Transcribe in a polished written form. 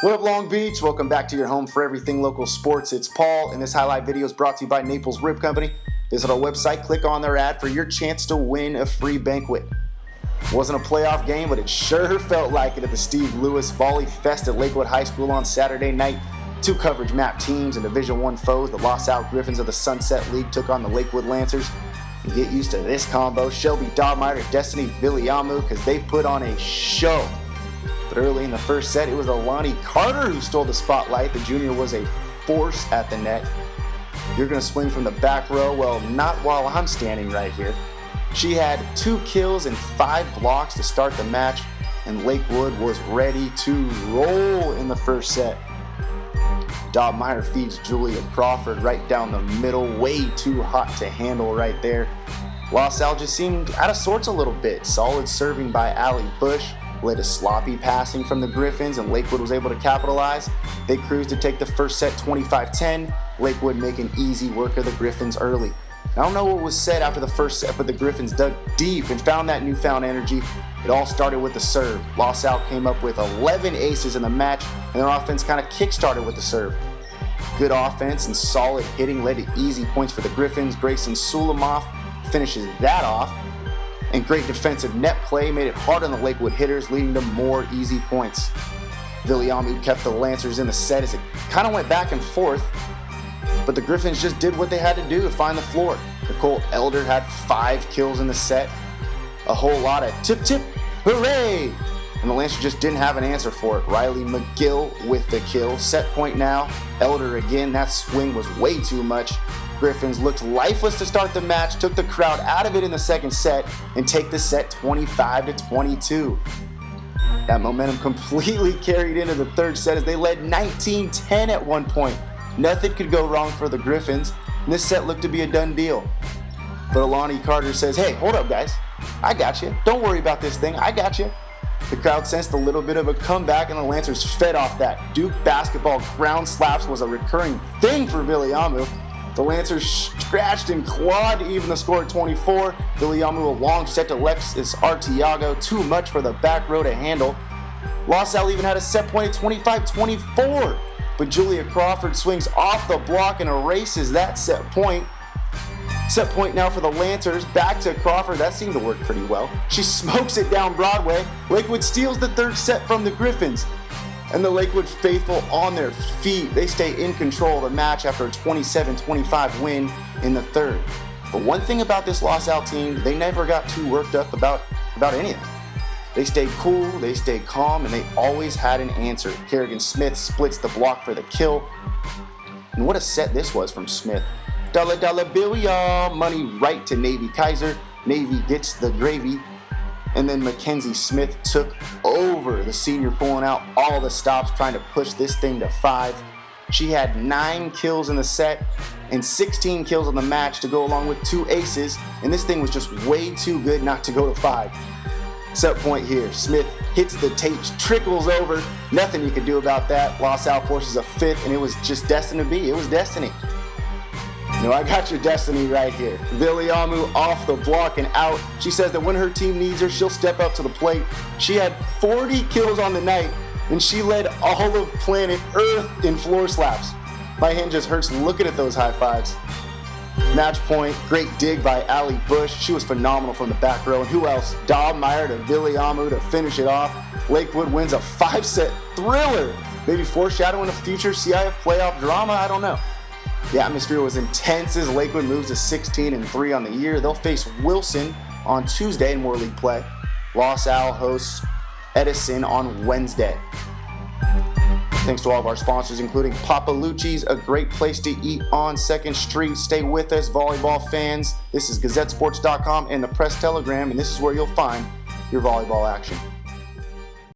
What up, Long Beach? Welcome back to your home for everything local sports. It's Paul, and this highlight video is brought to you by Naples Rib Company. Visit our website, click on their ad for your chance to win a free banquet. It wasn't a playoff game, but it sure felt like it at the Steve Lewis Volley Fest at Lakewood High School on Saturday night. Two coverage map teams and Division I foes, the Los Griffins of the Sunset League took on the Lakewood Lancers. And get used to this combo, Shelby Dobmeyer and Destiny Villiamu, because they put on a show. But early in the first set, it was Alani Carter who stole the spotlight. The junior was a force at the net. You're going to swing from the back row? Well, not while I'm standing right here. She had 2 kills and 5 blocks to start the match, and Lakewood was ready to roll in the first set. Dobmeyer feeds Julia Crawford right down the middle, way too hot to handle right there. LaSalle just seemed out of sorts a little bit. Solid serving by Allie Bush led to sloppy passing from the Griffins, and Lakewood was able to capitalize. They cruised to take the first set 25-10, Lakewood making easy work of the Griffins early. I don't know what was said after the first set, but the Griffins dug deep and found that newfound energy. It all started with the serve. LaSalle came up with 11 aces in the match, and their offense kind of kick-started with the serve. Good offense and solid hitting led to easy points for the Griffins. Grayson Sulemoff finishes that off. And great defensive net play made it hard on the Lakewood hitters, leading to more easy points. Villiamu kept the Lancers in the set as it kind of went back and forth, but the Griffins just did what they had to do to find the floor. Nicole Elder had 5 kills in the set, a whole lot of tip tip, hooray! And the Lancers just didn't have an answer for it. Riley McGill with the kill. Set point now. Elder again, that swing was way too much. Griffins looked lifeless to start the match, took the crowd out of it in the second set, and take the set 25-22. That momentum completely carried into the third set as they led 19-10 at one point. Nothing could go wrong for the Griffins, and this set looked to be a done deal. But Alani Carter says, hey, hold up guys, I got you. Don't worry about this thing, I got you. The crowd sensed a little bit of a comeback, and the Lancers fed off that. Duke basketball ground slaps was a recurring thing for Villiamu. The Lancers scratched and clawed to even the score at 24. Villiamu a long set to Alexis Artiago, too much for the back row to handle. LaSalle even had a set point at 25-24, but Julia Crawford swings off the block and erases that set point. Set point now for the Lancers, back to Crawford, that seemed to work pretty well. She smokes it down Broadway. Lakewood steals the third set from the Griffins. And the Lakewood faithful on their feet. They stay in control of the match after a 27-25 win in the third. But one thing about this LaSalle team, they never got too worked up about anything. They stayed cool, they stayed calm, and they always had an answer. Kerrigan Smith splits the block for the kill. And what a set this was from Smith. Dollar bill, y'all. Money right to Navy Kaiser. Navy gets the gravy. And then Mackenzie Smith took over, the senior pulling out all the stops, trying to push this thing to 5. She had 9 kills in the set and 16 kills on the match to go along with 2 aces, and this thing was just way too good not to go to 5. Set point here. Smith hits the tapes, trickles over. Nothing you could do about that. LaSalle forces a 5th, and it was just destined to be. It was destiny. No, I got your destiny right here. Villiamu off the block and out. She says that when her team needs her, she'll step up to the plate. She had 40 kills on the night, and she led all of planet Earth in floor slaps. My hand just hurts looking at those high fives. Match point, great dig by Allie Bush. She was phenomenal from the back row. And who else? Dobmeyer to Villiamu to finish it off. Lakewood wins a 5-set thriller. Maybe foreshadowing a future CIF playoff drama, I don't know. The atmosphere was intense as Lakewood moves to 16-3 on the year. They'll face Wilson on Tuesday in War League play. LaSalle hosts Edison on Wednesday. Thanks to all of our sponsors, including Papalucci's, a great place to eat on 2nd Street. Stay with us, volleyball fans. This is GazetteSports.com and the Press Telegram, and this is where you'll find your volleyball action.